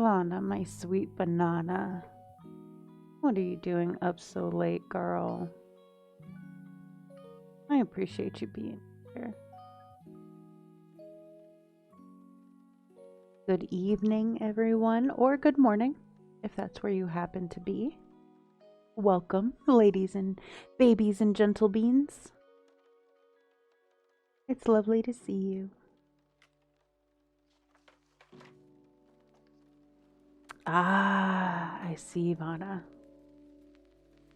Ivana, my sweet banana. What are you doing up so late, girl? I appreciate you being here. Good evening, everyone, or good morning, if that's where you happen to be. Welcome, ladies and babies and gentle beans. It's lovely to see you. Ah, I see, Ivana.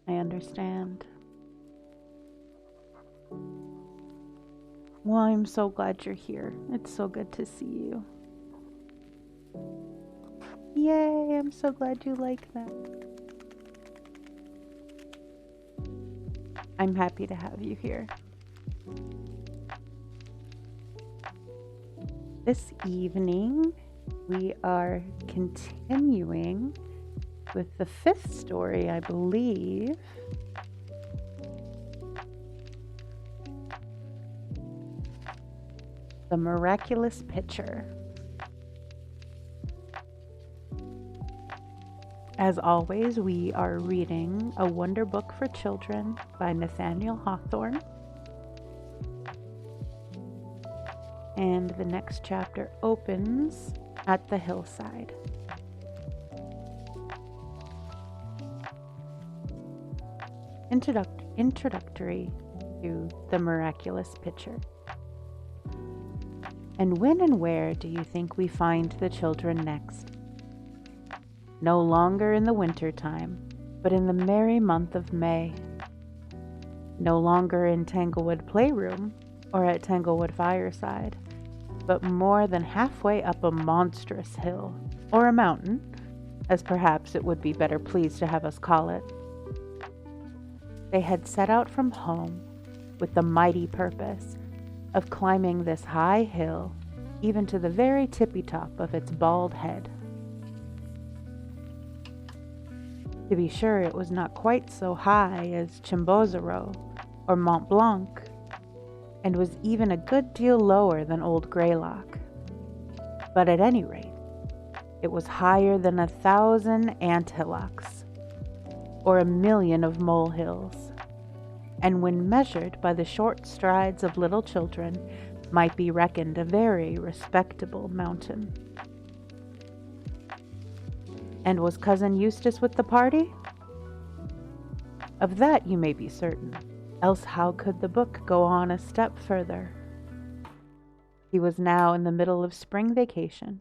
I understand. Well, I'm so glad you're here. It's so good to see you. Yay, I'm so glad you like that. I'm happy to have you here. This evening, we are continuing with the 5th story, I believe. The Miraculous Pitcher. As always, we are reading A Wonder Book for Children by Nathaniel Hawthorne. And the next chapter opens at the hillside. Introductory to The Miraculous Pitcher. And when and where do you think we find the children next? No longer in the winter time, but in the merry month of May. No longer in Tanglewood Playroom or at Tanglewood Fireside, but more than halfway up a monstrous hill, or a mountain, as perhaps it would be better pleased to have us call it. They had set out from home with the mighty purpose of climbing this high hill, even to the very tippy top of its bald head. To be sure, it was not quite so high as Chimborazo or Mont Blanc, and was even a good deal lower than Old Greylock. But at any rate, it was higher than 1,000 anthillocks, or 1,000,000 of molehills, and when measured by the short strides of little children, might be reckoned a very respectable mountain. And was Cousin Eustace with the party? Of that you may be certain, else how could the book go on a step further? He was now in the middle of spring vacation,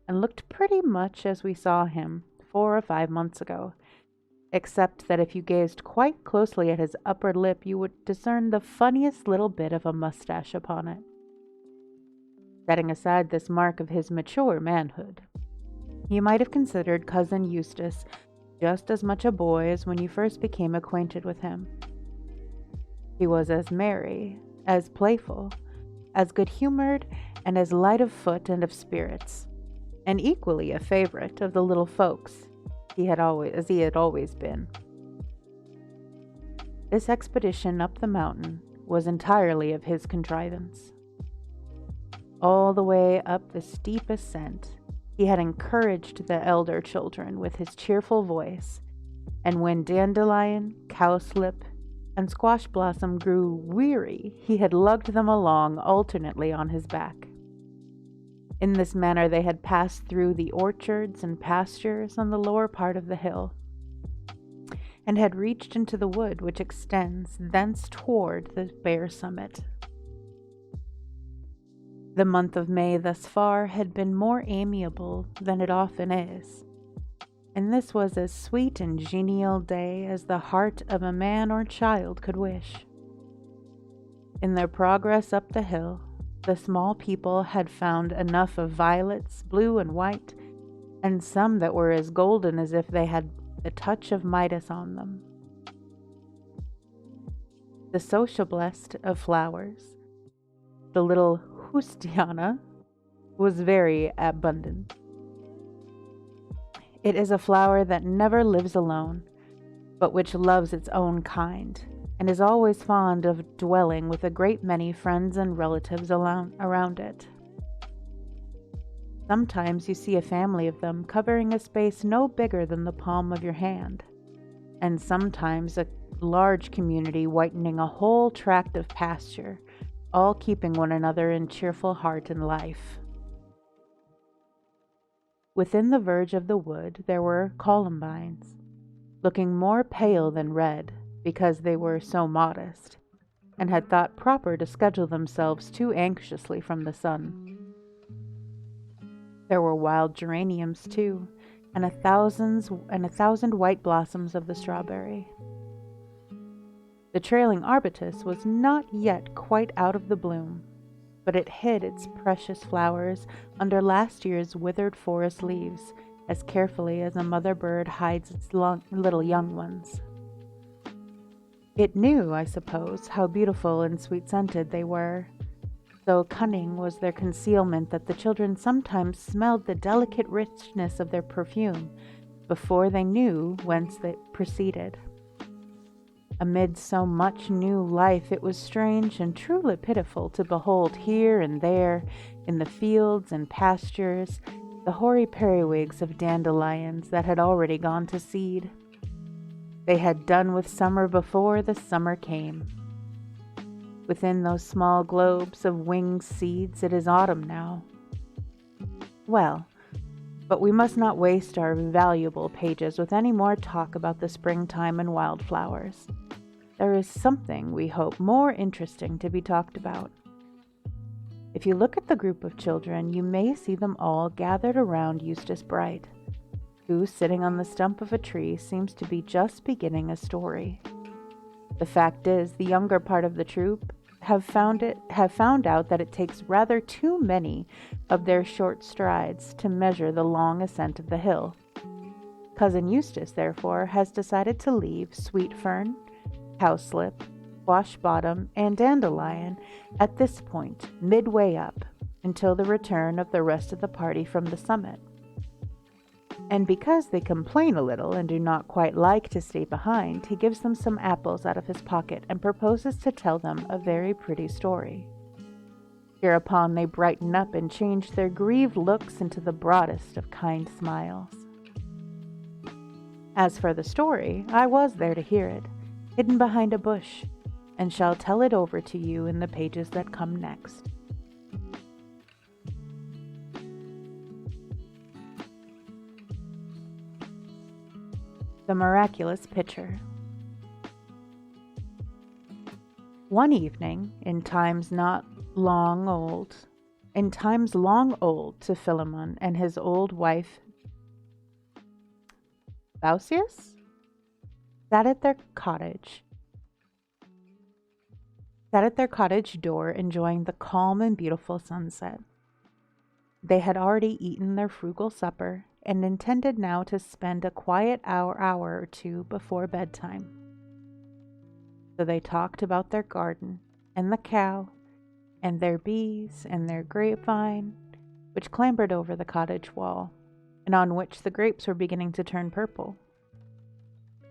and looked pretty much as we saw him 4 or 5 months ago, except that if you gazed quite closely at his upper lip, you would discern the funniest little bit of a mustache upon it. Setting aside this mark of his mature manhood, you might have considered Cousin Eustace just as much a boy as when you first became acquainted with him. He was as merry, as playful, as good-humored, and as light of foot and of spirits, and equally a favorite of the little folks as he had always been. This expedition up the mountain was entirely of his contrivance. All the way up the steep ascent, he had encouraged the elder children with his cheerful voice, and when Dandelion, Cowslip, and Squash Blossom grew weary, he had lugged them along alternately on his back. In this manner they had passed through the orchards and pastures on the lower part of the hill, and had reached into the wood which extends thence toward the bare summit. The month of May thus far had been more amiable than it often is, and this was as sweet and genial day as the heart of a man or child could wish. In their progress up the hill, the small people had found enough of violets, blue and white, and some that were as golden as if they had the touch of Midas on them. The sociablest of flowers, the little Hustiana, was very abundant. It is a flower that never lives alone, but which loves its own kind, and is always fond of dwelling with a great many friends and relatives around it. Sometimes you see a family of them covering a space no bigger than the palm of your hand, and sometimes a large community whitening a whole tract of pasture, all keeping one another in cheerful heart and life. Within the verge of the wood there were columbines, looking more pale than red because they were so modest, and had thought proper to schedule themselves too anxiously from the sun. There were wild geraniums, too, and a thousand white blossoms of the strawberry. The trailing arbutus was not yet quite out of the bloom, but it hid its precious flowers under last year's withered forest leaves as carefully as a mother bird hides its little young ones. It knew, I suppose, how beautiful and sweet-scented they were. So cunning was their concealment that the children sometimes smelled the delicate richness of their perfume before they knew whence it proceeded. Amid so much new life, it was strange and truly pitiful to behold here and there, in the fields and pastures, the hoary periwigs of dandelions that had already gone to seed. They had done with summer before the summer came. Within those small globes of winged seeds, it is autumn now. Well, but we must not waste our valuable pages with any more talk about the springtime and wildflowers. There is something, we hope, more interesting to be talked about. If you look at the group of children, you may see them all gathered around Eustace Bright, who, sitting on the stump of a tree, seems to be just beginning a story. The fact is, the younger part of the troop have found out that it takes rather too many of their short strides to measure the long ascent of the hill. Cousin Eustace, therefore, has decided to leave Sweet Fern, Cowslip, Wash Bottom, and Dandelion at this point, midway up, until the return of the rest of the party from the summit. And because they complain a little and do not quite like to stay behind, he gives them some apples out of his pocket and proposes to tell them a very pretty story. Hereupon they brighten up and change their grieved looks into the broadest of kind smiles. As for the story, I was there to hear it, hidden behind a bush, and shall tell it over to you in the pages that come next. The Miraculous Pitcher. One evening, in times long old to Philemon and his old wife Bausius, sat at their cottage door enjoying the calm and beautiful sunset. They had already eaten their frugal supper and intended now to spend a quiet hour or two before bedtime. So they talked about their garden and the cow and their bees and their grapevine, which clambered over the cottage wall, and on which the grapes were beginning to turn purple.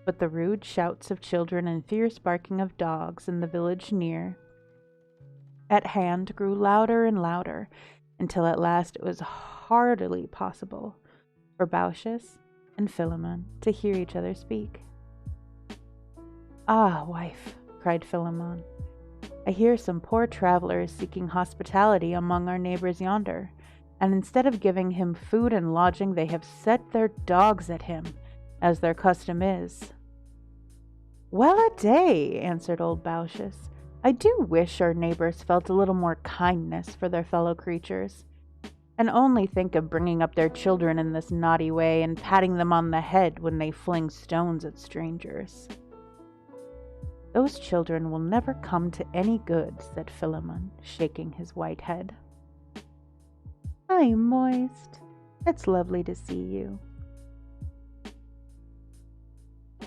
But the rude shouts of children and fierce barking of dogs in the village near at hand grew louder and louder, until at last it was hardly possible for Bausius and Philemon to hear each other speak. "Ah, wife," cried Philemon, "I hear some poor traveler is seeking hospitality among our neighbors yonder, and instead of giving him food and lodging, they have set their dogs at him, as their custom is." "Well a day," answered old Bausius, "I do wish our neighbors felt a little more kindness for their fellow creatures. And only think of bringing up their children in this naughty way and patting them on the head when they fling stones at strangers." "Those children will never come to any good," said Philemon, shaking his white head. "I'm moist. It's lovely to see you."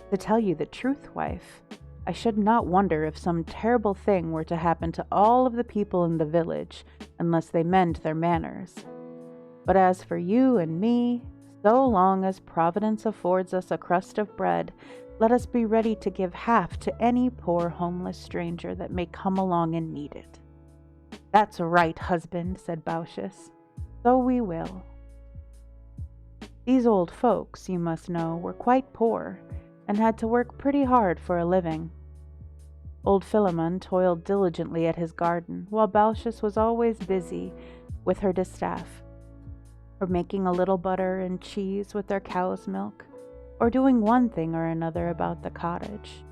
"To tell you the truth, wife, I should not wonder if some terrible thing were to happen to all of the people in the village unless they mend their manners. But as for you and me, so long as Providence affords us a crust of bread, let us be ready to give half to any poor homeless stranger that may come along and need it." "That's right, husband," said Bausius. "So we will." These old folks, you must know, were quite poor and had to work pretty hard for a living. Old Philemon toiled diligently at his garden, while Balchus was always busy with her distaff, or making a little butter and cheese with their cow's milk, or doing one thing or another about the cottage.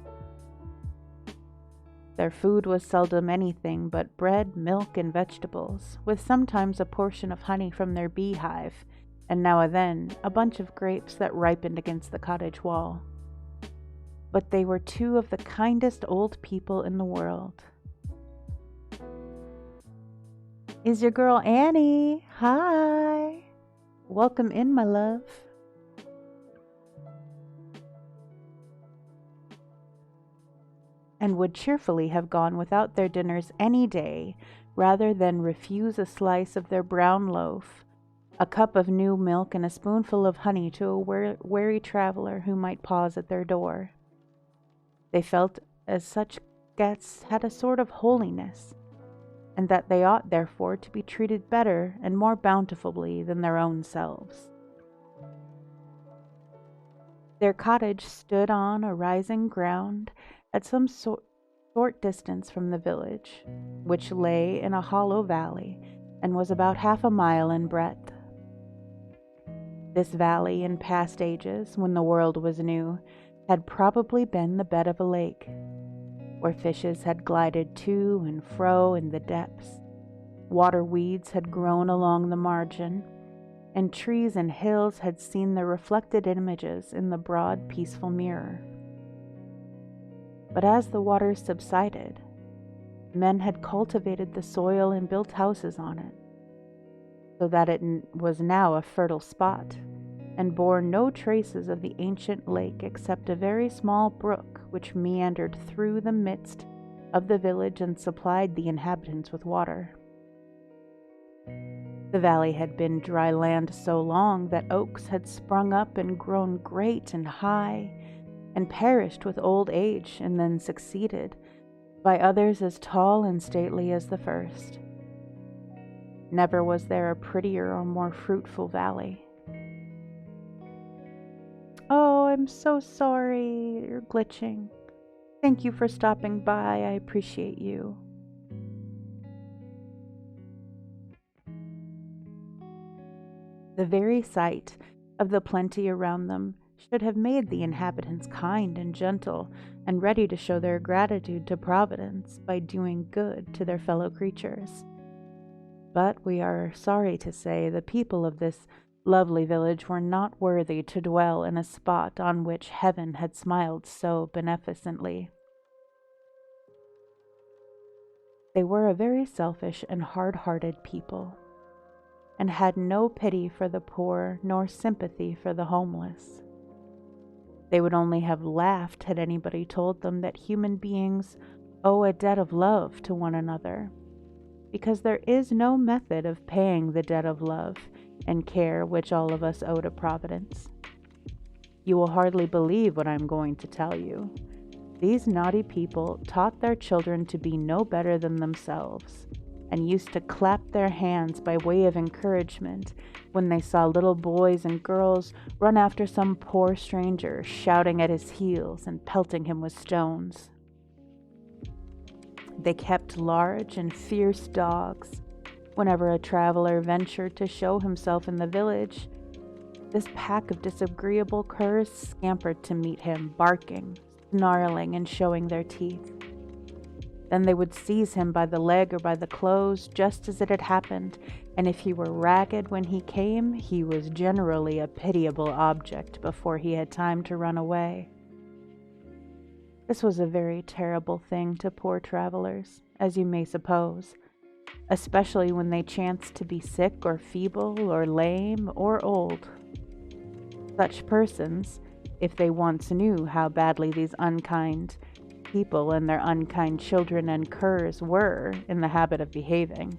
Their food was seldom anything but bread, milk, and vegetables, with sometimes a portion of honey from their beehive, and now and then a bunch of grapes that ripened against the cottage wall. But they were two of the kindest old people in the world. Is your girl Annie? Hi! Welcome in, my love. And would cheerfully have gone without their dinners any day, rather than refuse a slice of their brown loaf, a cup of new milk, and a spoonful of honey to a weary traveler who might pause at their door. They felt as such guests had a sort of holiness, and that they ought therefore to be treated better and more bountifully than their own selves. Their cottage stood on a rising ground at some short distance from the village, which lay in a hollow valley and was about 1/2 a mile in breadth. This valley, in past ages, when the world was new, had probably been the bed of a lake, where fishes had glided to and fro in the depths, water weeds had grown along the margin, and trees and hills had seen their reflected images in the broad, peaceful mirror. But as the waters subsided, men had cultivated the soil and built houses on it, so that it was now a fertile spot, and bore no traces of the ancient lake except a very small brook which meandered through the midst of the village and supplied the inhabitants with water. The valley had been dry land so long that oaks had sprung up and grown great and high, and perished with old age, and then succeeded by others as tall and stately as the first. Never was there a prettier or more fruitful valley. Oh, I'm so sorry you're glitching. Thank you for stopping by. I appreciate you. The very sight of the plenty around them should have made the inhabitants kind and gentle and ready to show their gratitude to Providence by doing good to their fellow creatures. But we are sorry to say the people of this lovely village were not worthy to dwell in a spot on which heaven had smiled so beneficently. They were a very selfish and hard-hearted people, and had no pity for the poor nor sympathy for the homeless. They would only have laughed had anybody told them that human beings owe a debt of love to one another, because there is no method of paying the debt of love and care which all of us owe to Providence. You will hardly believe what I am going to tell you. These naughty people taught their children to be no better than themselves, and used to clap their hands by way of encouragement when they saw little boys and girls run after some poor stranger, shouting at his heels and pelting him with stones. They kept large and fierce dogs. Whenever a traveler ventured to show himself in the village, this pack of disagreeable curs scampered to meet him, barking, snarling, and showing their teeth. Then they would seize him by the leg or by the clothes, just as it had happened, and if he were ragged when he came, he was generally a pitiable object before he had time to run away. This was a very terrible thing to poor travelers, as you may suppose, especially when they chanced to be sick or feeble or lame or old. Such persons, if they once knew how badly these unkind people and their unkind children and curs were in the habit of behaving,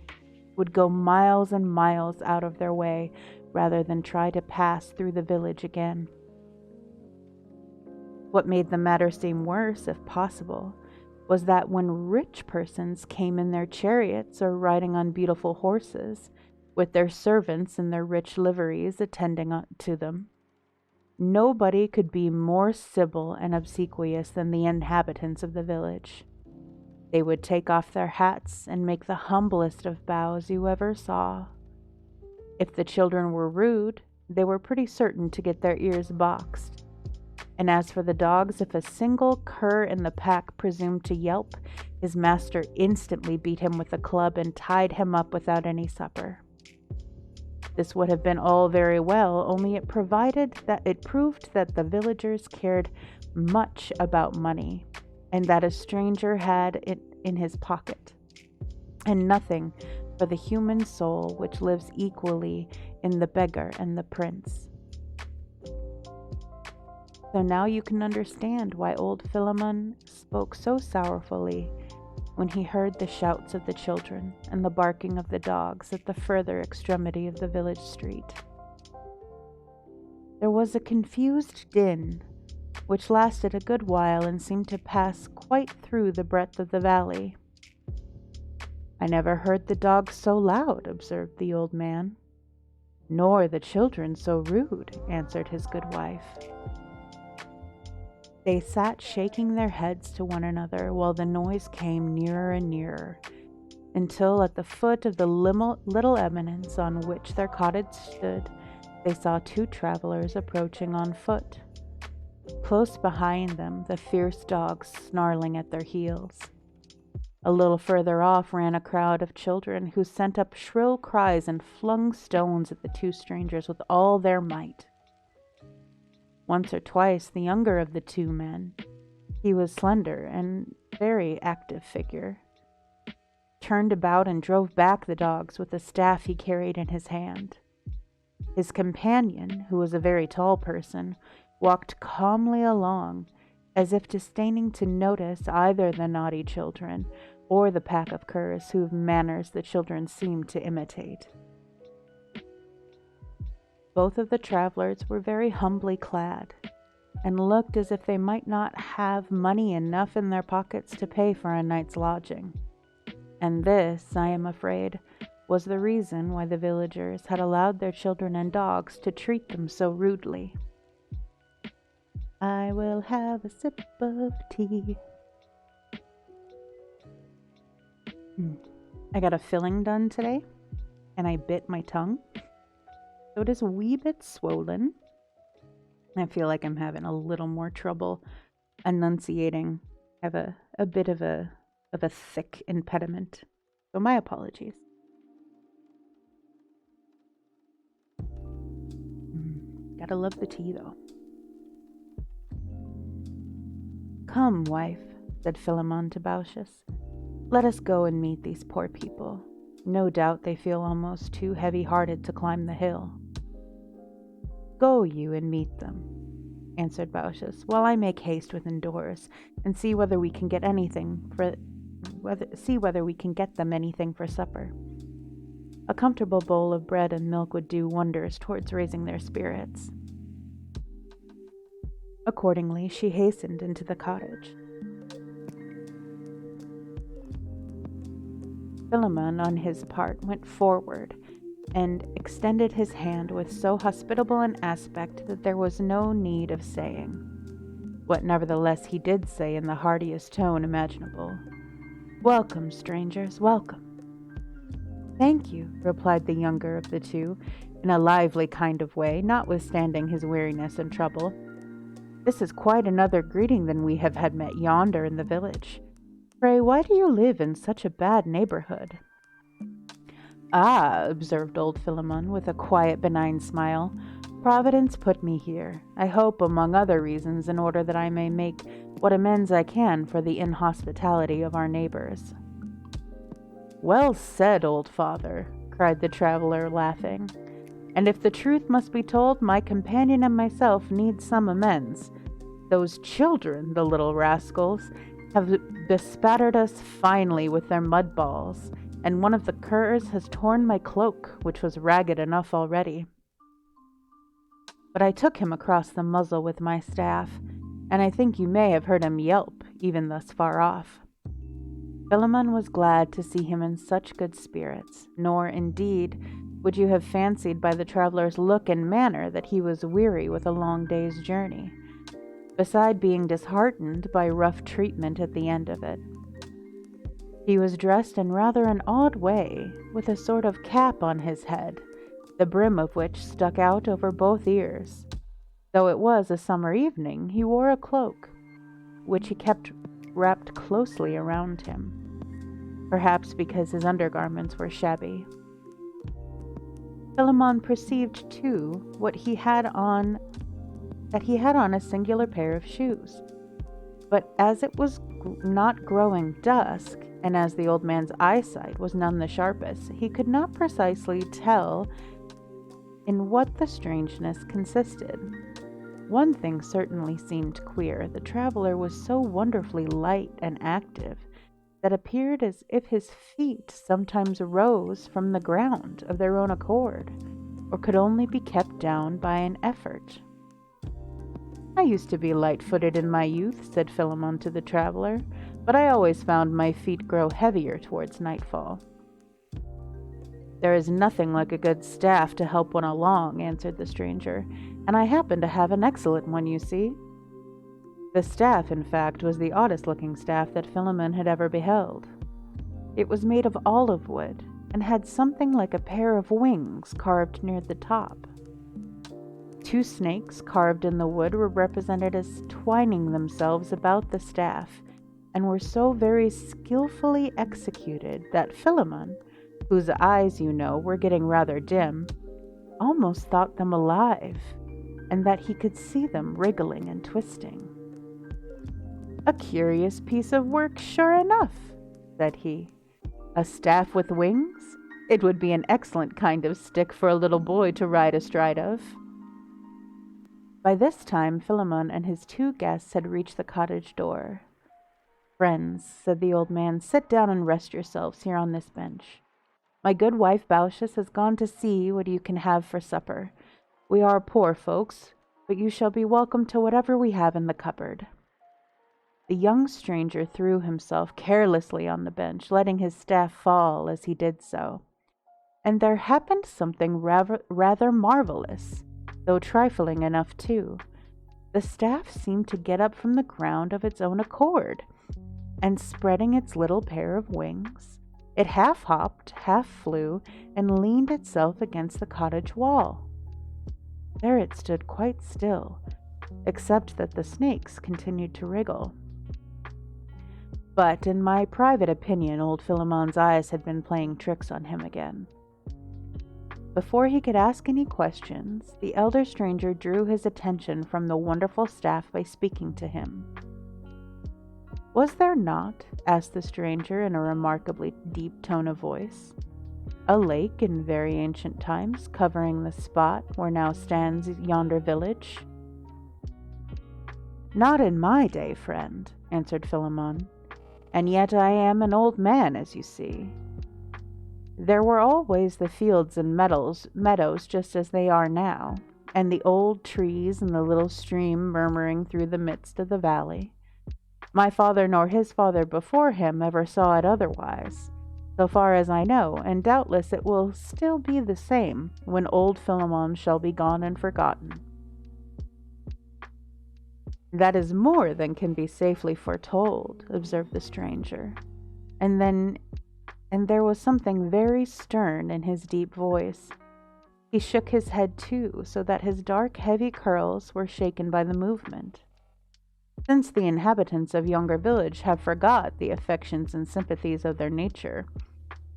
would go miles and miles out of their way rather than try to pass through the village again. What made the matter seem worse, if possible, was that when rich persons came in their chariots or riding on beautiful horses, with their servants in their rich liveries attending to them. Nobody could be more civil and obsequious than the inhabitants of the village. They would take off their hats and make the humblest of bows you ever saw. If the children were rude, they were pretty certain to get their ears boxed. And as for the dogs, if a single cur in the pack presumed to yelp, his master instantly beat him with a club and tied him up without any supper. This would have been all very well, only it proved that the villagers cared much about money, and that a stranger had it in his pocket, and nothing for the human soul which lives equally in the beggar and the prince. So now you can understand why old Philemon spoke so sorrowfully when he heard the shouts of the children and the barking of the dogs at the further extremity of the village street. There was a confused din, which lasted a good while and seemed to pass quite through the breadth of the valley. "I never heard the dogs so loud," observed the old man. "Nor the children so rude," answered his good wife. They sat shaking their heads to one another while the noise came nearer and nearer, until at the foot of the little eminence on which their cottage stood, they saw two travelers approaching on foot. Close behind them, the fierce dogs snarling at their heels. A little further off ran a crowd of children who sent up shrill cries and flung stones at the two strangers with all their might. Once or twice the younger of the two men, he was slender and very active figure, turned about and drove back the dogs with a staff he carried in his hand. His companion, who was a very tall person, walked calmly along, as if disdaining to notice either the naughty children or the pack of curs whose manners the children seemed to imitate. Both of the travelers were very humbly clad, and looked as if they might not have money enough in their pockets to pay for a night's lodging. And this, I am afraid, was the reason why the villagers had allowed their children and dogs to treat them so rudely. "I will have a sip of tea." I got a filling done today, and I bit my tongue. So it is a wee bit swollen. I feel like I'm having a little more trouble enunciating. I have a bit of a thick impediment. So my apologies. Gotta love the tea though. "Come, wife," said Philemon to Baucis. "Let us go and meet these poor people. No doubt they feel almost too heavy-hearted to climb the hill." "Go you and meet them," answered Baucis, "while I make haste within doors and see whether we can get them anything for supper. A comfortable bowl of bread and milk would do wonders towards raising their spirits." Accordingly, she hastened into the cottage. Philemon, on his part, went forward and extended his hand with so hospitable an aspect that there was no need of saying, what nevertheless he did say in the heartiest tone imaginable: "Welcome, strangers, welcome." "Thank you," replied the younger of the two, in a lively kind of way, notwithstanding his weariness and trouble. "This is quite another greeting than we have had met yonder in the village. Pray, why do you live in such a bad neighborhood?" "Ah," observed old Philemon, with a quiet, benign smile, "Providence put me here, I hope, among other reasons, in order that I may make what amends I can for the inhospitality of our neighbors." "Well said, old father," cried the traveler, laughing. "And if the truth must be told, my companion and myself need some amends. Those children, the little rascals, have bespattered us finely with their mud balls, and one of the curs has torn my cloak, which was ragged enough already. But I took him across the muzzle with my staff, and I think you may have heard him yelp, even thus far off." Philemon was glad to see him in such good spirits, nor, indeed, Would you have fancied by the traveler's look and manner that he was weary with a long day's journey, beside being disheartened by rough treatment at the end of it? He was dressed in rather an odd way, with a sort of cap on his head, the brim of which stuck out over both ears. Though it was a summer evening, he wore a cloak, which he kept wrapped closely around him, perhaps because his undergarments were shabby. Philemon perceived, too, that he had on a singular pair of shoes. But as it was not growing dusk, and as the old man's eyesight was none the sharpest, he could not precisely tell in what the strangeness consisted. One thing certainly seemed queer. The traveler was so wonderfully light and active that appeared as if his feet sometimes rose from the ground of their own accord, or could only be kept down by an effort. "I used to be light-footed in my youth," said Philemon to the traveler, "but I always found my feet grow heavier towards nightfall." "There is nothing like a good staff to help one along," answered the stranger, "and I happen to have an excellent one, you see." The staff, in fact, was the oddest-looking staff that Philemon had ever beheld. It was made of olive wood, and had something like a pair of wings carved near the top. Two snakes carved in the wood were represented as twining themselves about the staff, and were so very skillfully executed that Philemon, whose eyes, were getting rather dim, almost thought them alive, and that he could see them wriggling and twisting. "A curious piece of work, sure enough," said he. "A staff with wings? It would be an excellent kind of stick for a little boy to ride astride of." By this time Philemon and his two guests had reached the cottage door. "Friends," said the old man, "sit down and rest yourselves here on this bench. My good wife Baucis has gone to see what you can have for supper. We are poor folks, but you shall be welcome to whatever we have in the cupboard." The young stranger threw himself carelessly on the bench, letting his staff fall as he did so. And there happened something rather marvelous, though trifling enough too. The staff seemed to get up from the ground of its own accord, and spreading its little pair of wings, it half hopped, half flew, and leaned itself against the cottage wall. There it stood quite still, except that the snakes continued to wriggle. But, in my private opinion, old Philemon's eyes had been playing tricks on him again. Before he could ask any questions, the elder stranger drew his attention from the wonderful staff by speaking to him. "Was there not," asked the stranger in a remarkably deep tone of voice, "a lake in very ancient times covering the spot where now stands yonder village?" "Not in my day, friend," answered Philemon, "and yet I am an old man, as you see. There were always the fields and meadows just as they are now, and the old trees and the little stream murmuring through the midst of the valley. My father nor his father before him ever saw it otherwise, so far as I know, and doubtless it will still be the same when old Philemon shall be gone and forgotten." "That is more than can be safely foretold," observed the stranger. And there was something very stern in his deep voice. He shook his head too, so that his dark, heavy curls were shaken by the movement. "Since the inhabitants of yonder village have forgot the affections and sympathies of their nature,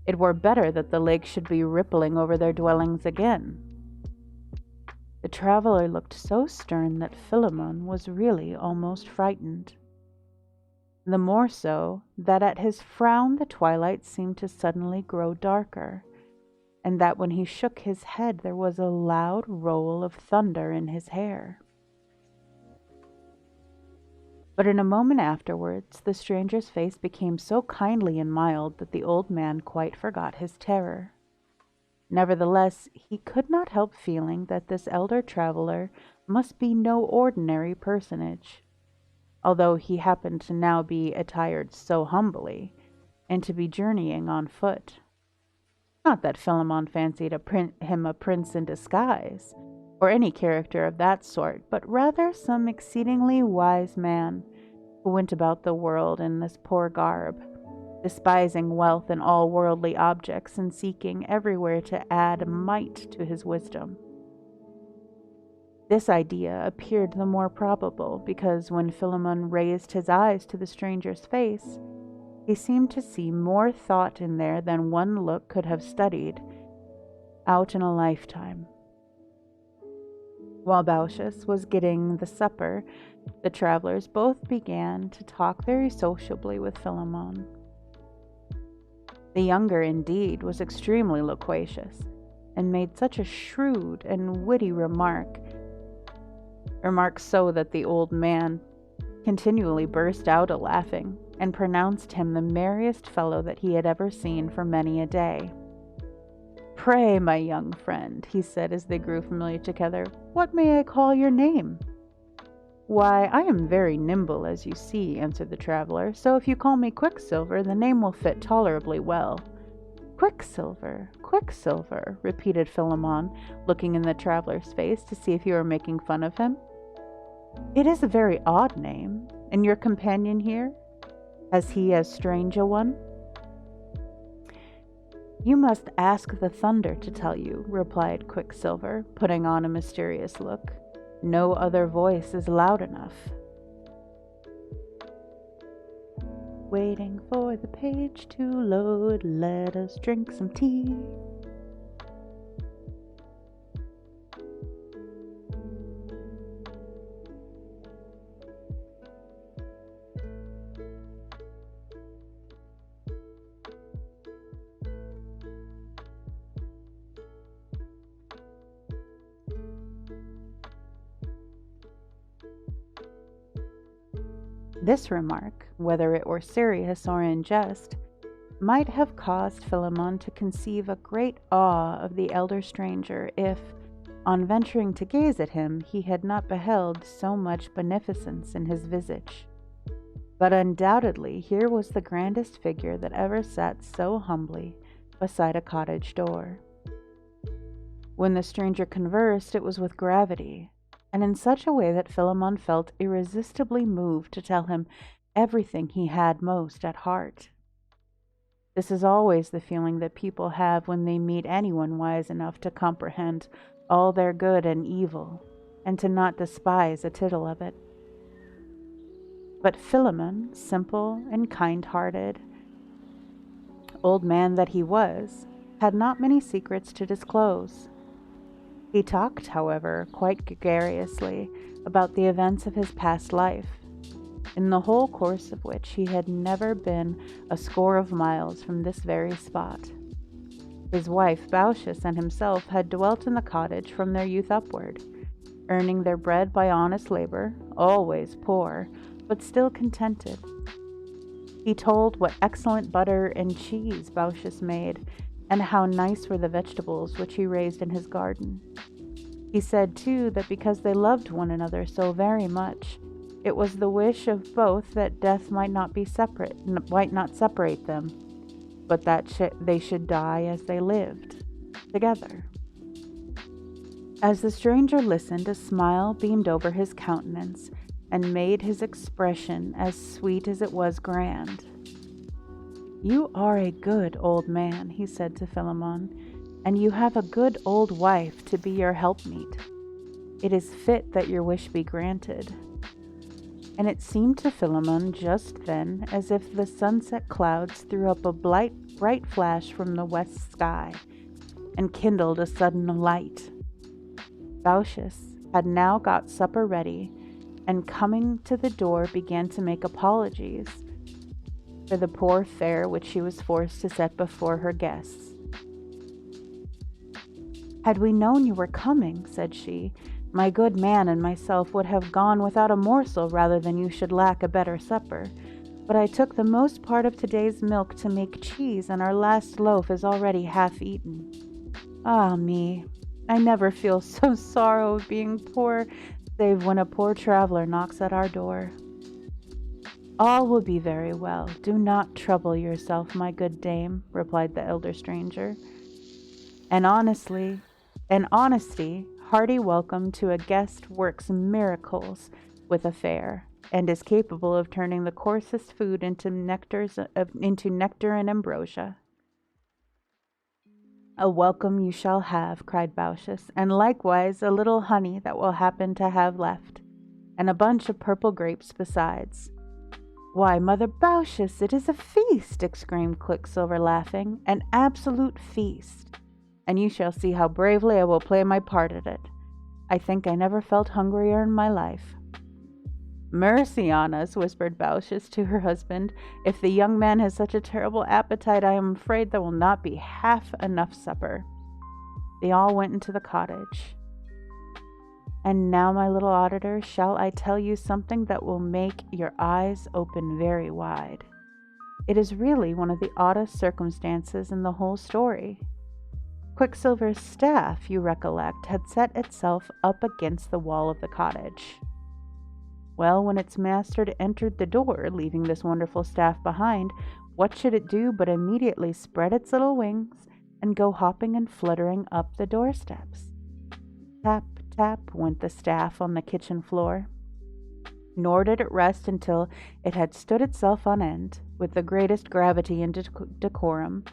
it were better that the lake should be rippling over their dwellings again." The traveler looked so stern that Philemon was really almost frightened. The more so, that at his frown the twilight seemed to suddenly grow darker, and that when he shook his head there was a loud roll of thunder in his hair. But in a moment afterwards, the stranger's face became so kindly and mild that the old man quite forgot his terror. Nevertheless, he could not help feeling that this elder traveler must be no ordinary personage, although he happened to now be attired so humbly, and to be journeying on foot. Not that Philemon fancied him a prince in disguise, or any character of that sort, but rather some exceedingly wise man who went about the world in this poor garb, despising wealth and all worldly objects, and seeking everywhere to add might to his wisdom. This idea appeared the more probable because when Philemon raised his eyes to the stranger's face, he seemed to see more thought in there than one look could have studied out in a lifetime. While Baucis was getting the supper, the travelers both began to talk very sociably with Philemon. The younger, indeed, was extremely loquacious, and made such a shrewd and witty remarks so that the old man continually burst out a-laughing, and pronounced him the merriest fellow that he had ever seen for many a day. "Pray, my young friend," he said as they grew familiar together, "what may I call your name?" "Why, I am very nimble, as you see," answered the traveler, "so if you call me Quicksilver, the name will fit tolerably well." "Quicksilver, Quicksilver," repeated Philemon, looking in the traveler's face to see if he were making fun of him. "It is a very odd name. And your companion here? Has he as strange a one?" "You must ask the thunder to tell you," replied Quicksilver, putting on a mysterious look. "No other voice is loud enough." "Waiting for the page to load, let us drink some tea." This remark, whether it were serious or in jest, might have caused Philemon to conceive a great awe of the elder stranger if, on venturing to gaze at him, he had not beheld so much beneficence in his visage. But undoubtedly here was the grandest figure that ever sat so humbly beside a cottage door. When the stranger conversed, it was with gravity, and in such a way that Philemon felt irresistibly moved to tell him everything he had most at heart. This is always the feeling that people have when they meet anyone wise enough to comprehend all their good and evil, and to not despise a tittle of it. But Philemon, simple and kind-hearted old man that he was, had not many secrets to disclose. He talked, however, quite gregariously about the events of his past life, in the whole course of which he had never been a score of miles from this very spot. His wife, Baucis, and himself had dwelt in the cottage from their youth upward, earning their bread by honest labor, always poor, but still contented. He told what excellent butter and cheese Baucis made, and how nice were the vegetables which he raised in his garden. He said, too, that because they loved one another so very much, it was the wish of both that death might not separate them, but that they should die as they lived, together. As the stranger listened, a smile beamed over his countenance, and made his expression as sweet as it was grand. "You are a good old man," he said to Philemon, "and you have a good old wife to be your helpmeet. It is fit that your wish be granted." And it seemed to Philemon just then as if the sunset clouds threw up a bright flash from the west sky, and kindled a sudden light. Baucis had now got supper ready, and coming to the door began to make apologies for the poor fare which she was forced to set before her guests. "Had we known you were coming," said she, "my good man and myself would have gone without a morsel rather than you should lack a better supper. But I took the most part of today's milk to make cheese, and our last loaf is already half eaten. Ah me, I never feel so sorrow of being poor, save when a poor traveler knocks at our door." "All will be very well. Do not trouble yourself, my good dame," replied the elder stranger. And honestly, and honesty, hearty welcome to a guest works miracles with a fare, and is capable of turning the coarsest food into nectar and ambrosia. A welcome you shall have, cried Baucis, and likewise a little honey that will happen to have left, and a bunch of purple grapes besides. Why, Mother Baucis, it is a feast, exclaimed Quicksilver, laughing, an absolute feast, and you shall see how bravely I will play my part at it. I think I never felt hungrier in my life. Mercy on us, whispered Baucis to her husband. If the young man has such a terrible appetite, I am afraid there will not be half enough supper. They all went into the cottage. And now, my little auditor, shall I tell you something that will make your eyes open very wide? It is really one of the oddest circumstances in the whole story. Quicksilver's staff, you recollect, had set itself up against the wall of the cottage. Well, when its master entered the door, leaving this wonderful staff behind, what should it do but immediately spread its little wings and go hopping and fluttering up the doorsteps? Tap, tap went the staff on the kitchen floor. Nor did it rest until it had stood itself on end, with the greatest gravity and decorum,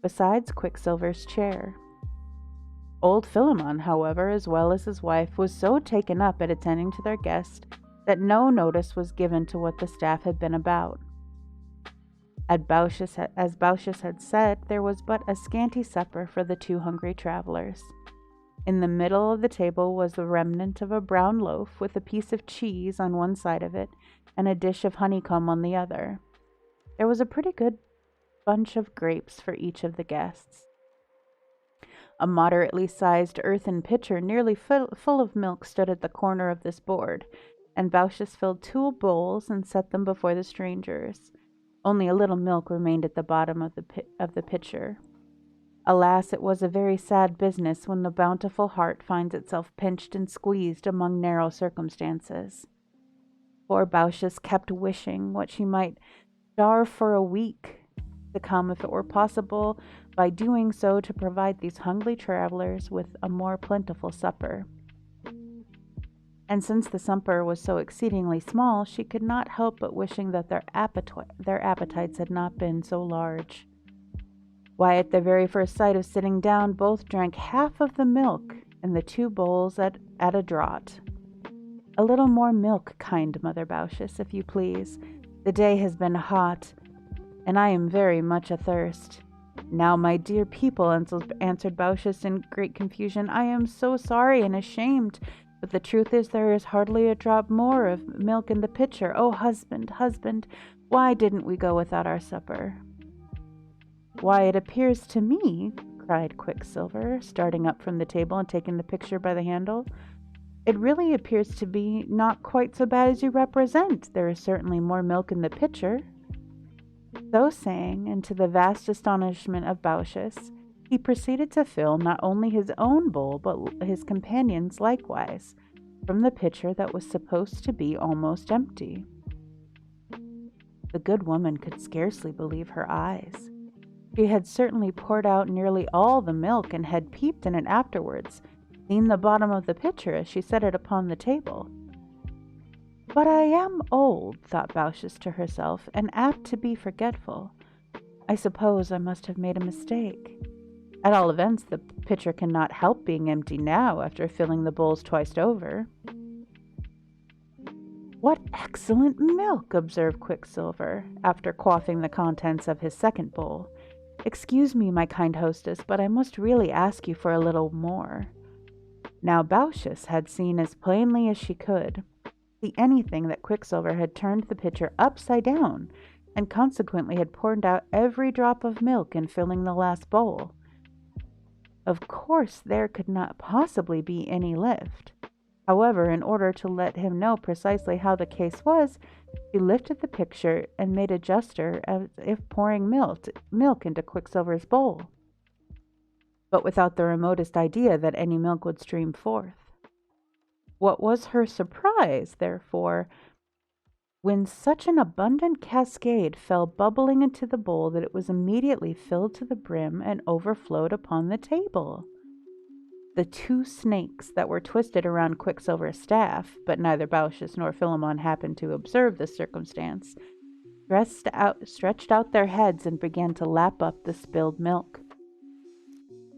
besides Quicksilver's chair. Old Philemon, however, as well as his wife, was so taken up at attending to their guest that no notice was given to what the staff had been about. As Baucis had said, there was but a scanty supper for the two hungry travelers. In the middle of the table was the remnant of a brown loaf with a piece of cheese on one side of it and a dish of honeycomb on the other. There was a pretty good bunch of grapes for each of the guests. A moderately sized earthen pitcher nearly full of milk stood at the corner of this board, and Baucis filled 2 bowls and set them before the strangers. Only a little milk remained at the bottom of the pitcher. Alas, it was a very sad business when the bountiful heart finds itself pinched and squeezed among narrow circumstances. Poor Baucis kept wishing what she might starve for a week to come, if it were possible, by doing so to provide these hungry travelers with a more plentiful supper. And since the supper was so exceedingly small, she could not help but wishing that their appetites had not been so large. Why, at the very first sight of sitting down, both drank half of the milk in the 2 bowls at a draught. A little more milk, kind Mother Baucis, if you please. The day has been hot, and I am very much athirst. Now, my dear people, answered Baucis in great confusion, I am so sorry and ashamed, but the truth is there is hardly a drop more of milk in the pitcher. Oh, husband, husband, why didn't we go without our supper? Why, it appears to me, cried Quicksilver, starting up from the table and taking the pitcher by the handle, it really appears to be not quite so bad as you represent. There is certainly more milk in the pitcher. So saying, and to the vast astonishment of Baucis, he proceeded to fill not only his own bowl, but his companion's likewise, from the pitcher that was supposed to be almost empty. The good woman could scarcely believe her eyes. She had certainly poured out nearly all the milk, and had peeped in it afterwards, seen the bottom of the pitcher as she set it upon the table. But I am old, thought Baucis to herself, and apt to be forgetful. I suppose I must have made a mistake. At all events, the pitcher cannot help being empty now, after filling the bowls twice over. What excellent milk, observed Quicksilver, after quaffing the contents of his second bowl. Excuse me, my kind hostess, but I must really ask you for a little more. Now Baucis had seen as plainly as she could see anything that Quicksilver had turned the pitcher upside down, and consequently had poured out every drop of milk in filling the last bowl. Of course there could not possibly be any left. However, in order to let him know precisely how the case was, she lifted the pitcher and made a gesture as if pouring milk into Quicksilver's bowl, but without the remotest idea that any milk would stream forth. What was her surprise, therefore, when such an abundant cascade fell bubbling into the bowl that it was immediately filled to the brim and overflowed upon the table. The 2 snakes that were twisted around Quicksilver's staff, but neither Baucis nor Philemon happened to observe this circumstance, stretched out their heads and began to lap up the spilled milk.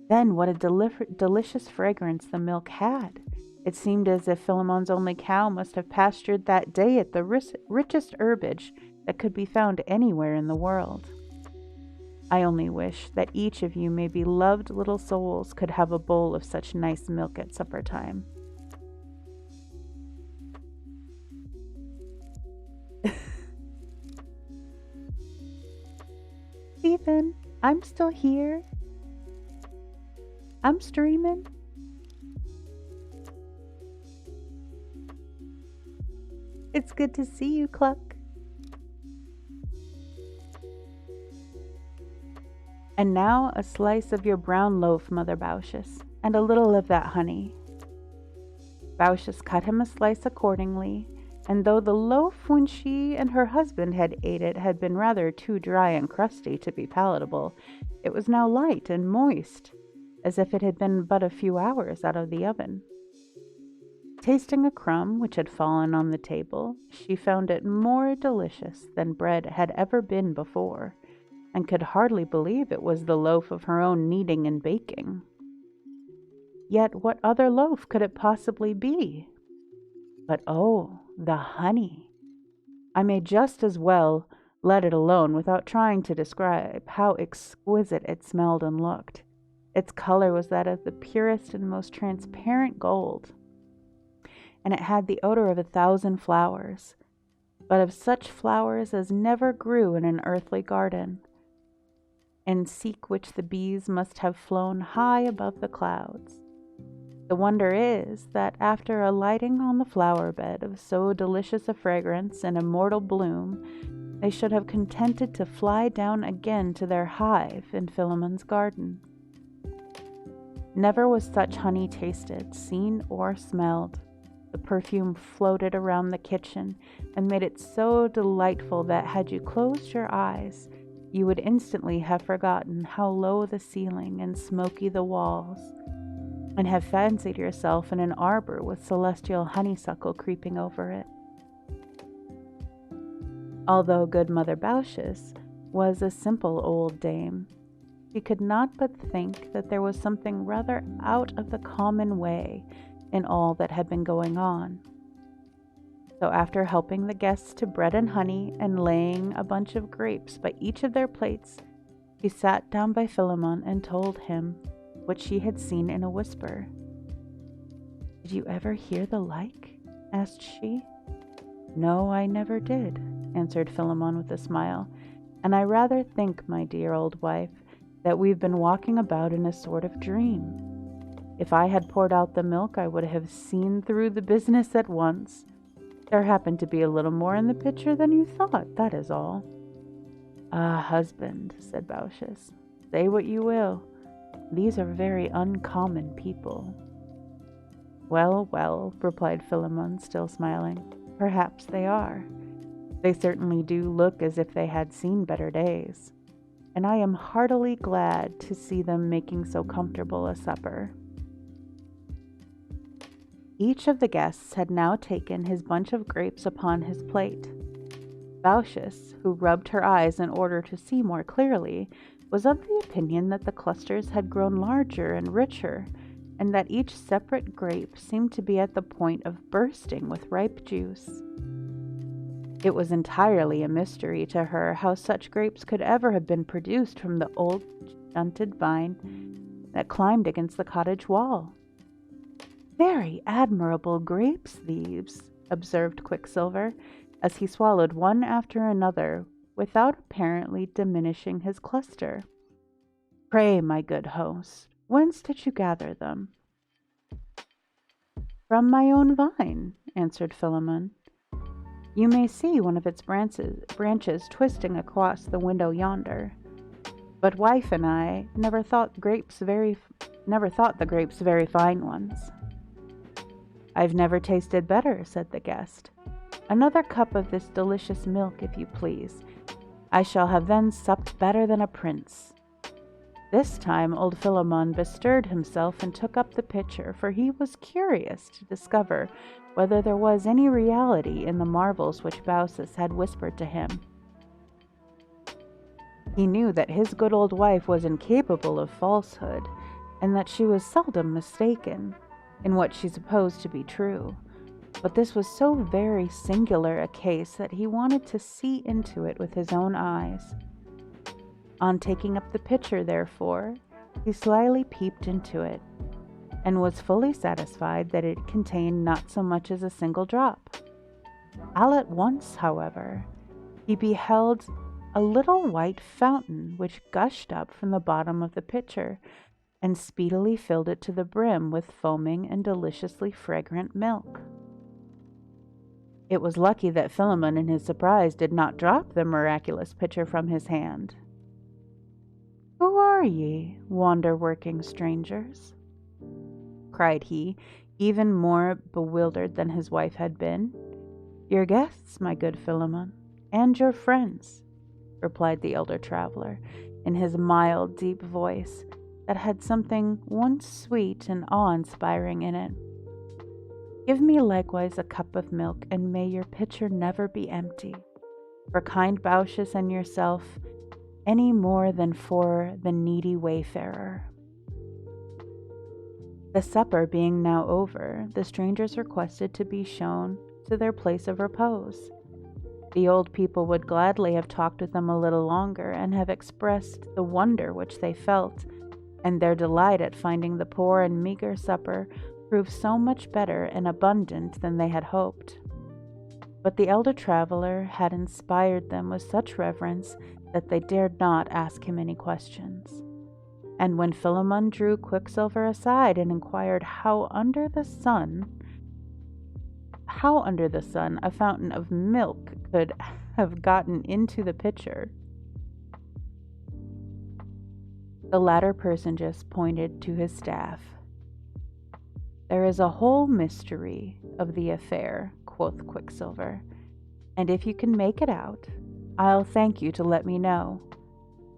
Then what a delicious fragrance the milk had! It seemed as if Philemon's only cow must have pastured that day at the richest herbage that could be found anywhere in the world. I only wish that each of you may be loved little souls could have a bowl of such nice milk at supper time. Stephen, I'm still here. I'm streaming. It's good to see you, Cluck. And now a slice of your brown loaf, Mother Baucis, and a little of that honey. Baucis cut him a slice accordingly, and though the loaf when she and her husband had ate it had been rather too dry and crusty to be palatable, it was now light and moist, as if it had been but a few hours out of the oven. Tasting a crumb which had fallen on the table, she found it more delicious than bread had ever been before, and could hardly believe it was the loaf of her own kneading and baking. Yet what other loaf could it possibly be? But oh, the honey! I may just as well let it alone without trying to describe how exquisite it smelled and looked. Its color was that of the purest and most transparent gold, and it had the odor of 1,000 flowers, but of such flowers as never grew in an earthly garden, and seek which the bees must have flown high above the clouds. The wonder is that after alighting on the flower bed of so delicious a fragrance and immortal bloom, they should have contented to fly down again to their hive in Philemon's garden. Never was such honey tasted, seen, or smelled. The perfume floated around the kitchen and made it so delightful that had you closed your eyes, you would instantly have forgotten how low the ceiling and smoky the walls, and have fancied yourself in an arbor with celestial honeysuckle creeping over it. Although good Mother Baucis was a simple old dame, she could not but think that there was something rather out of the common way in all that had been going on. So after helping the guests to bread and honey and laying a bunch of grapes by each of their plates, she sat down by Philemon and told him what she had seen in a whisper. "Did you ever hear the like?" asked she. "No, I never did," answered Philemon with a smile, "and I rather think, my dear old wife, that we've been walking about in a sort of dream. If I had poured out the milk, I would have seen through the business at once. There happened to be a little more in the pitcher than you thought, that is all." "Ah, husband," said Baucis, "say what you will. These are very uncommon people." "Well, well," replied Philemon, still smiling, "perhaps they are. They certainly do look as if they had seen better days, and I am heartily glad to see them making so comfortable a supper." Each of the guests had now taken his bunch of grapes upon his plate. Baucis, who rubbed her eyes in order to see more clearly, was of the opinion that the clusters had grown larger and richer, and that each separate grape seemed to be at the point of bursting with ripe juice. It was entirely a mystery to her how such grapes could ever have been produced from the old stunted vine that climbed against the cottage wall. "Very admirable grapes, these," observed Quicksilver, as he swallowed one after another without apparently diminishing his cluster. "Pray, my good host, whence did you gather them?" "From my own vine," answered Philemon. "You may see one of its branches twisting across the window yonder. But wife and I never thought the grapes very fine ones." "I've never tasted better," said the guest. Another cup of this delicious milk, if you please. I shall have then supped better than a prince." This time old Philemon bestirred himself and took up the pitcher, for he was curious to discover whether there was any reality in the marvels which Baucis had whispered to him. He knew that his good old wife was incapable of falsehood, and that she was seldom mistaken in what she supposed to be true. But this was so very singular a case that he wanted to see into it with his own eyes. On taking up the pitcher, therefore, he slyly peeped into it, and was fully satisfied that it contained not so much as a single drop. All at once, however, he beheld a little white fountain which gushed up from the bottom of the pitcher, and speedily filled it to the brim with foaming and deliciously fragrant milk. It was lucky that Philemon in his surprise did not drop the miraculous pitcher from his hand. "Who are ye, wonder-working strangers?" cried he, even more bewildered than his wife had been. "Your guests, my good Philemon, and your friends," replied the elder traveler, in his mild, deep voice that had something once sweet and awe-inspiring in it. "Give me likewise a cup of milk, and may your pitcher never be empty, for kind Baucis and yourself, any more than for the needy wayfarer." The supper being now over, the strangers requested to be shown to their place of repose. The old people would gladly have talked with them a little longer, and have expressed the wonder which they felt, and their delight at finding the poor and meager supper prove so much better and abundant than they had hoped. But the elder traveler had inspired them with such reverence that they dared not ask him any questions. And when Philemon drew Quicksilver aside and inquired how under the sun a fountain of milk could have gotten into the pitcher, the latter person just pointed to his staff. "There is a whole mystery of the affair," quoth Quicksilver, "and if you can make it out, I'll thank you to let me know.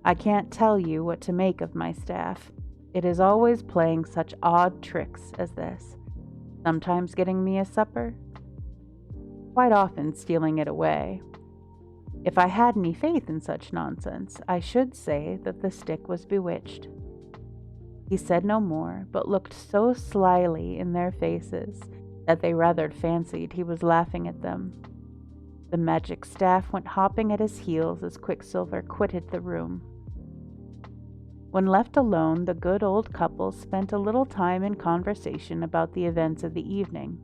I can't tell you what to make of my staff. It is always playing such odd tricks as this, sometimes getting me a supper, quite often stealing it away. If I had any faith in such nonsense, I should say that the stick was bewitched." He said no more, but looked so slyly in their faces that they rather fancied he was laughing at them. The magic staff went hopping at his heels as Quicksilver quitted the room. When left alone, the good old couple spent a little time in conversation about the events of the evening,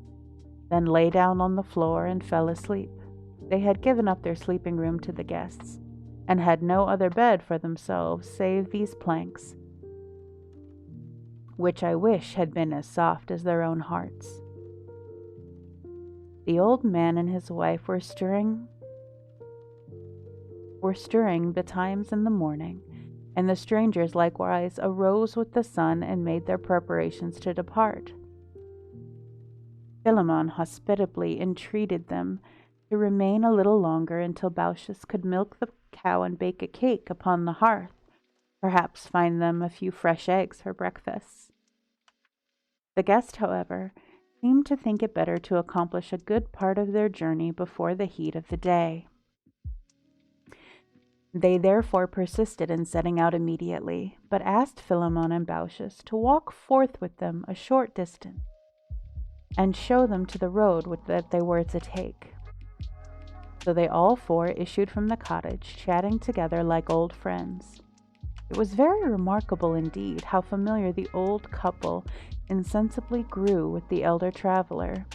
then lay down on the floor and fell asleep. They had given up their sleeping room to the guests, and had no other bed for themselves save these planks, which I wish had been as soft as their own hearts. The old man and his wife were stirring betimes in the morning, and the strangers likewise arose with the sun and made their preparations to depart. Philemon hospitably entreated them to remain a little longer until Baucis could milk the cow and bake a cake upon the hearth, perhaps find them a few fresh eggs for breakfast. The guest, however, seemed to think it better to accomplish a good part of their journey before the heat of the day. They therefore persisted in setting out immediately, but asked Philemon and Baucis to walk forth with them a short distance, and show them to the road that they were to take. So they all four issued from the cottage, chatting together like old friends. It was very remarkable indeed how familiar the old couple insensibly grew with the elder traveler,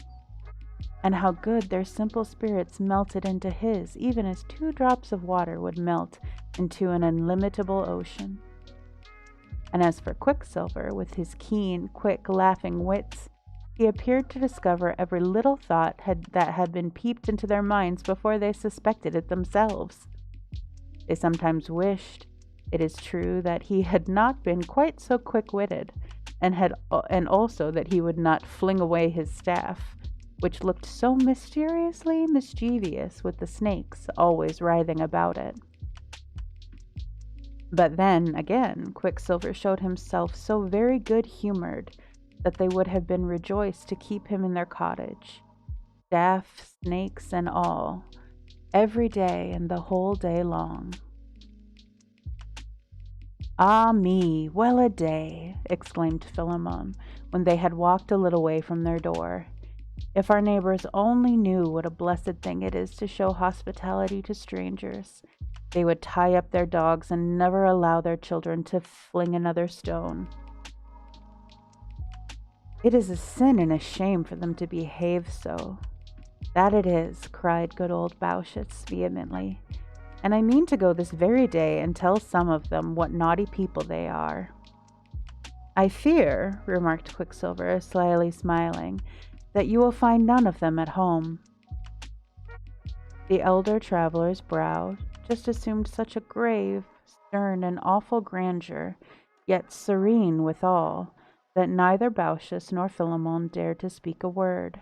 and how good their simple spirits melted into his, even as 2 drops of water would melt into an illimitable ocean. And as for Quicksilver, with his keen, quick, laughing wits, he appeared to discover every little thought that had been peeped into their minds before they suspected it themselves. They sometimes wished, it is true, that he had not been quite so quick-witted, and also that he would not fling away his staff, which looked so mysteriously mischievous with the snakes always writhing about it. But then, again, Quicksilver showed himself so very good-humored that they would have been rejoiced to keep him in their cottage, staff, snakes, and all, every day and the whole day long. "Ah me, well a day!" exclaimed Philemon, when they had walked a little way from their door. "If our neighbors only knew what a blessed thing it is to show hospitality to strangers, they would tie up their dogs and never allow their children to fling another stone. It is a sin and a shame for them to behave so. That it is," cried good old Bauschitz vehemently, "and I mean to go this very day and tell some of them what naughty people they are." "I fear," remarked Quicksilver, slyly smiling, "that you will find none of them at home." The elder traveler's brow just assumed such a grave, stern, and awful grandeur, yet serene withal, that neither Bauschitz nor Philemon dared to speak a word.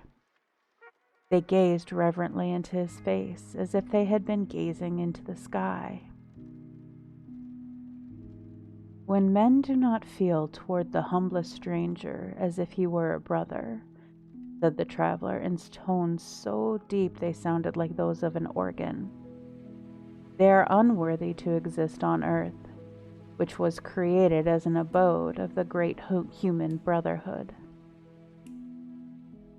They gazed reverently into his face, as if they had been gazing into the sky. "When men do not feel toward the humblest stranger as if he were a brother," said the traveler, in tones so deep they sounded like those of an organ, "they are unworthy to exist on earth, which was created as an abode of the great human brotherhood."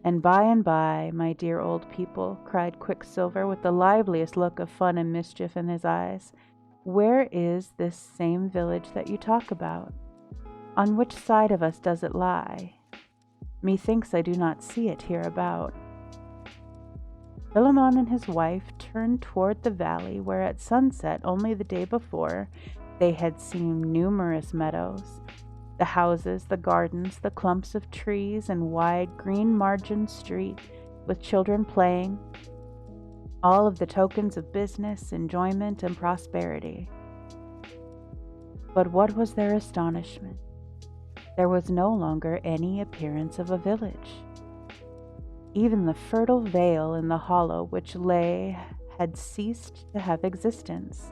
And by, my dear old people," cried Quicksilver, with the liveliest look of fun and mischief in his eyes, "where is this same village that you talk about? On which side of us does it lie? Methinks I do not see it hereabout." Philemon and his wife turned toward the valley where at sunset only the day before they had seen numerous meadows, the houses, the gardens, the clumps of trees, and wide green-margined street with children playing, all of the tokens of business, enjoyment, and prosperity. But what was their astonishment? There was no longer any appearance of a village. Even the fertile vale in the hollow which lay had ceased to have existence.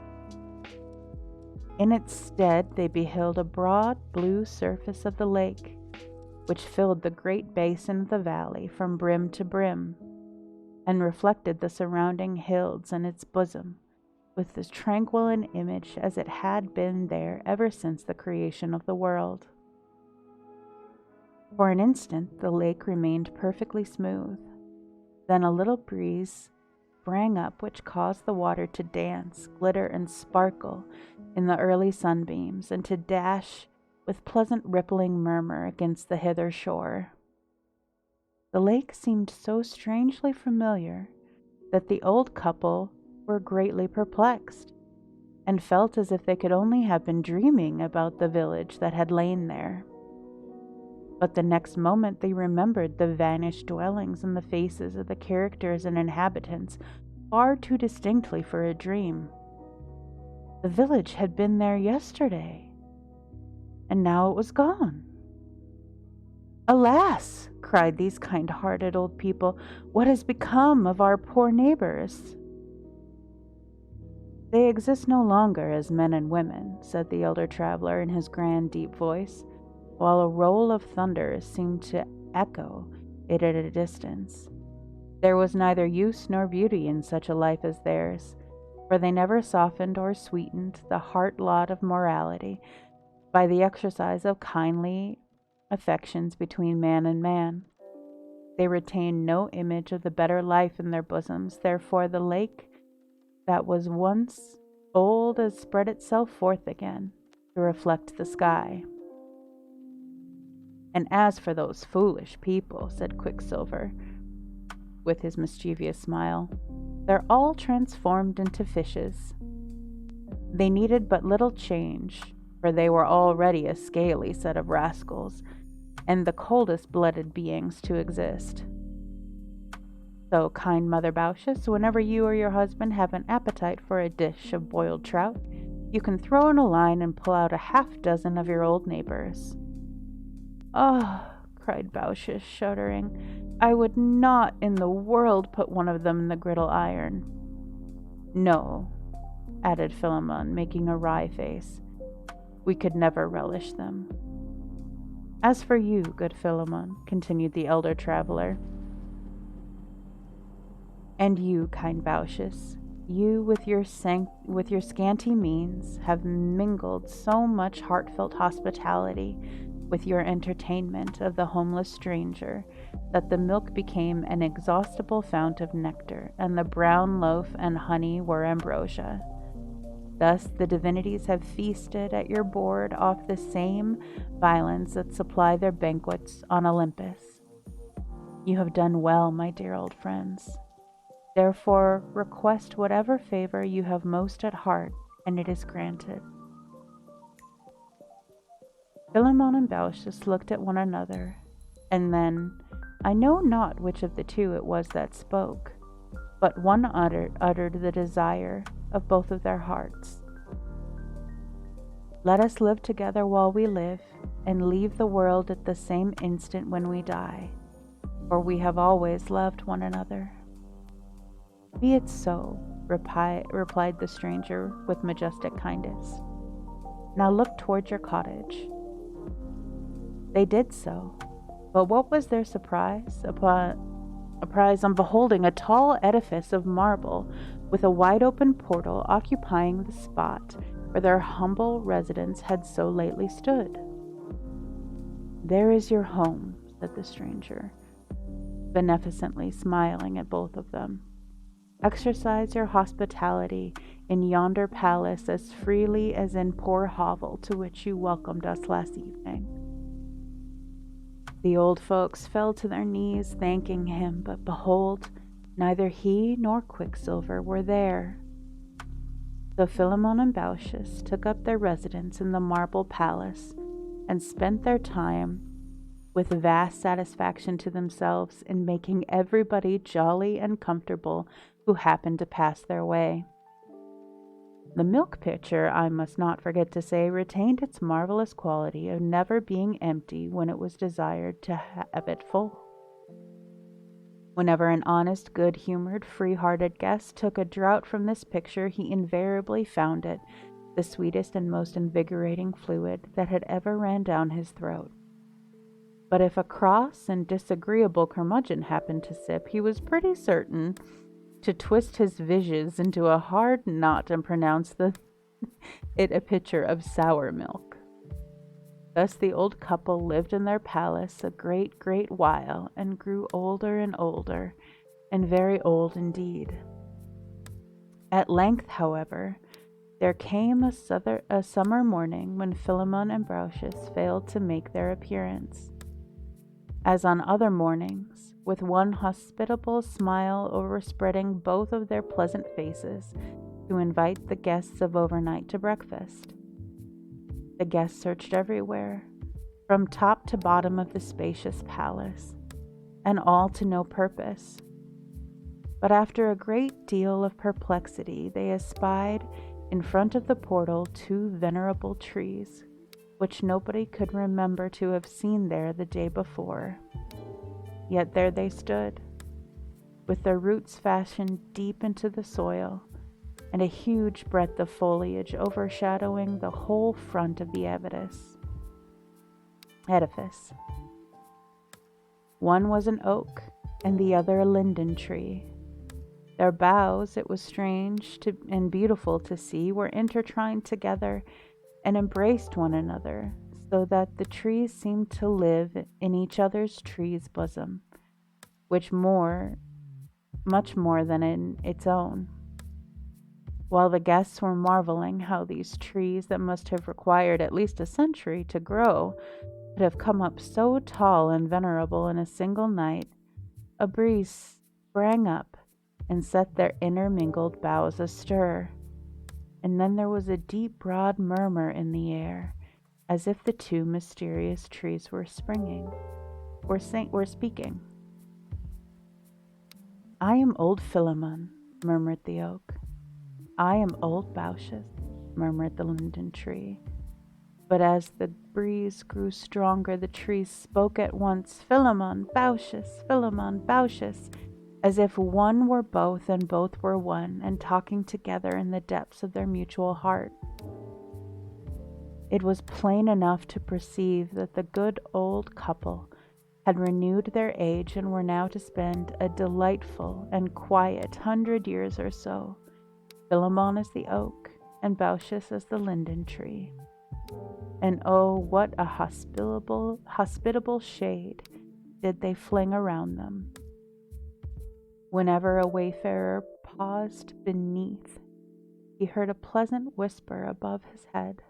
In its stead they beheld a broad blue surface of the lake, which filled the great basin of the valley from brim to brim, and reflected the surrounding hills in its bosom with as tranquil an image as it had been there ever since the creation of the world. For an instant the lake remained perfectly smooth. Then a little breeze sprang up which caused the water to dance, glitter, and sparkle in the early sunbeams, and to dash with pleasant rippling murmur against the hither shore. The lake seemed so strangely familiar that the old couple were greatly perplexed, and felt as if they could only have been dreaming about the village that had lain there. But the next moment they remembered the vanished dwellings and the faces of the characters and inhabitants far too distinctly for a dream. The village had been there yesterday, and now it was gone. "Alas!" cried these kind-hearted old people, "what has become of our poor neighbors?" "They exist no longer as men and women," said the elder traveler in his grand, deep voice, while a roll of thunder seemed to echo it at a distance. "There was neither use nor beauty in such a life as theirs, for they never softened or sweetened the hard lot of morality by the exercise of kindly affections between man and man. They retained no image of the better life in their bosoms. Therefore the lake that was once old has spread itself forth again to reflect the sky." "And as for those foolish people," said Quicksilver, with his mischievous smile, "they're all transformed into fishes. They needed but little change, for they were already a scaly set of rascals, and the coldest-blooded beings to exist. So, kind Mother Bauschitz, whenever you or your husband have an appetite for a dish of boiled trout, you can throw in a line and pull out a half-dozen of your old neighbors." "Ah!" cried Bauschitz, shuddering, I would not in the world put one of them in the griddle iron. No, added Philemon, making a wry face. We could never relish them. As for you, good Philemon, continued the elder traveler, and you, kind Baucis, you with your scanty means have mingled so much heartfelt hospitality with your entertainment of the homeless stranger that the milk became an inexhaustible fount of nectar, and the brown loaf and honey were ambrosia. Thus the divinities have feasted at your board off the same viands that supply their banquets on Olympus. You have done well, my dear old friends. Therefore, request whatever favor you have most at heart, and it is granted. Philemon and Baucis looked at one another, and then, I know not which of the two it was that spoke, but one uttered the desire of both of their hearts. Let us live together while we live, and leave the world at the same instant when we die, for we have always loved one another. Be it so, replied the stranger with majestic kindness. Now look toward your cottage. They did so, but what was their surprise on beholding a tall edifice of marble with a wide-open portal occupying the spot where their humble residence had so lately stood. There is your home, said the stranger, beneficently smiling at both of them. Exercise your hospitality in yonder palace as freely as in poor hovel to which you welcomed us last evening. The old folks fell to their knees thanking him, but behold, neither he nor Quicksilver were there. So Philemon and Baucis took up their residence in the marble palace and spent their time with vast satisfaction to themselves in making everybody jolly and comfortable who happened to pass their way. The milk pitcher, I must not forget to say, retained its marvelous quality of never being empty when it was desired to have it full. Whenever an honest, good-humored, free-hearted guest took a draught from this pitcher, he invariably found it the sweetest and most invigorating fluid that had ever ran down his throat. But if a cross and disagreeable curmudgeon happened to sip, he was pretty certain to twist his visions into a hard knot and pronounce it a pitcher of sour milk. Thus the old couple lived in their palace a great, great while, and grew older and older, and very old indeed. At length, however, there came a summer morning when Philemon and Baucis failed to make their appearance. As on other mornings, with one hospitable smile overspreading both of their pleasant faces, to invite the guests of overnight to breakfast. The guests searched everywhere, from top to bottom of the spacious palace, and all to no purpose. But after a great deal of perplexity, they espied in front of the portal 2 venerable trees, which nobody could remember to have seen there the day before. Yet there they stood, with their roots fashioned deep into the soil, and a huge breadth of foliage overshadowing the whole front of the edifice. One was an oak, and the other a linden tree. Their boughs, it was strange and beautiful to see, were intertwined together and embraced one another, so that the trees seemed to live in each other's tree's bosom, much more than in its own. While the guests were marveling how these trees that must have required at least a century to grow could have come up so tall and venerable in a single night, a breeze sprang up and set their intermingled boughs astir, and then there was a deep, broad murmur in the air, as if the 2 mysterious trees were speaking. I am old Philemon, murmured the oak. I am old Baucis, murmured the linden tree. But as the breeze grew stronger, the trees spoke at once, Philemon, Baucis, Philemon, Baucis, as if one were both and both were one, and talking together in the depths of their mutual heart. It was plain enough to perceive that the good old couple had renewed their age and were now to spend a delightful and quiet 100 years or so, Philemon as the oak, and Baucis as the linden tree. And oh, what a hospitable shade did they fling around them. Whenever a wayfarer paused beneath, he heard a pleasant whisper above his head.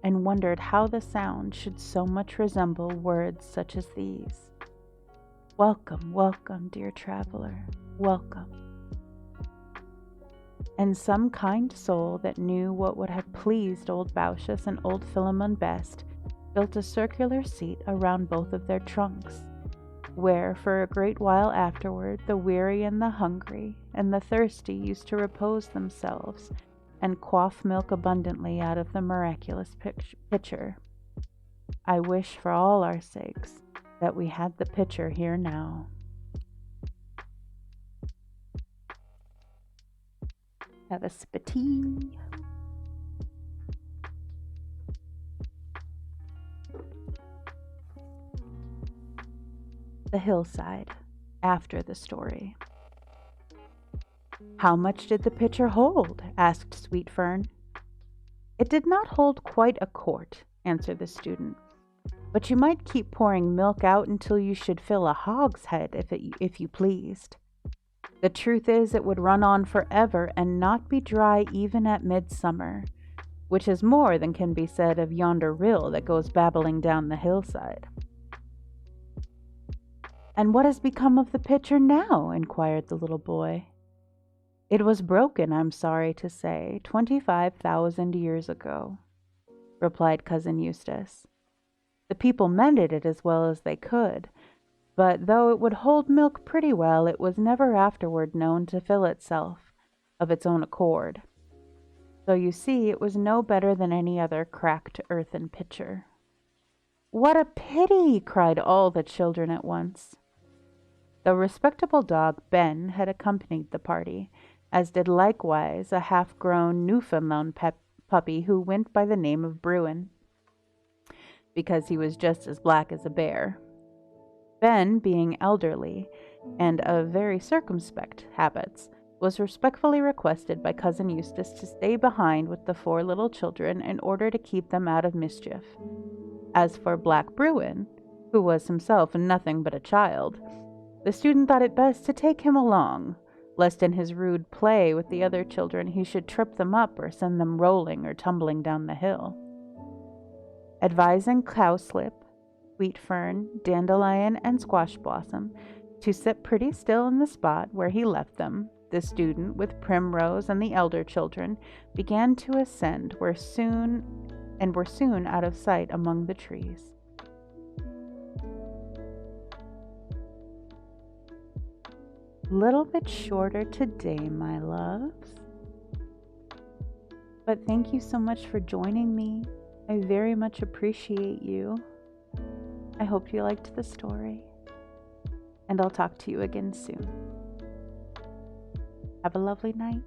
And wondered how the sound should so much resemble words such as these. Welcome, welcome, dear traveler, welcome. And some kind soul that knew what would have pleased old Baucis and old Philemon best built a circular seat around both of their trunks, where for a great while afterward the weary and the hungry and the thirsty used to repose themselves and quaff milk abundantly out of the miraculous pitcher. I wish for all our sakes that we had the pitcher here now. Have a sip of tea. The hillside, after the story. How much did the pitcher hold? Asked Sweet Fern. It did not hold quite a quart, answered the student, but you might keep pouring milk out until you should fill a hogshead if you pleased. The truth is, it would run on forever and not be dry even at midsummer, which is more than can be said of yonder rill that goes babbling down the hillside. And what has become of the pitcher now? Inquired the little boy. It was broken, I'm sorry to say, 25,000 years ago, replied Cousin Eustace. The people mended it as well as they could, but though it would hold milk pretty well, it was never afterward known to fill itself of its own accord. So you see, it was no better than any other cracked earthen pitcher. What a pity! Cried all the children at once. The respectable dog Ben had accompanied the party, as did likewise a half-grown Newfoundland puppy who went by the name of Bruin, because he was just as black as a bear. Ben, being elderly and of very circumspect habits, was respectfully requested by Cousin Eustace to stay behind with the 4 little children in order to keep them out of mischief. As for Black Bruin, who was himself nothing but a child, the student thought it best to take him along, lest in his rude play with the other children he should trip them up or send them rolling or tumbling down the hill. Advising Cowslip, Sweet Fern, Dandelion, and Squash Blossom to sit pretty still in the spot where he left them, the student, with Primrose and the elder children, began to ascend, were soon out of sight among the trees. Little bit shorter today, my loves. But thank you so much for joining me. I very much appreciate you. I hope you liked the story. And I'll talk to you again soon. Have a lovely night.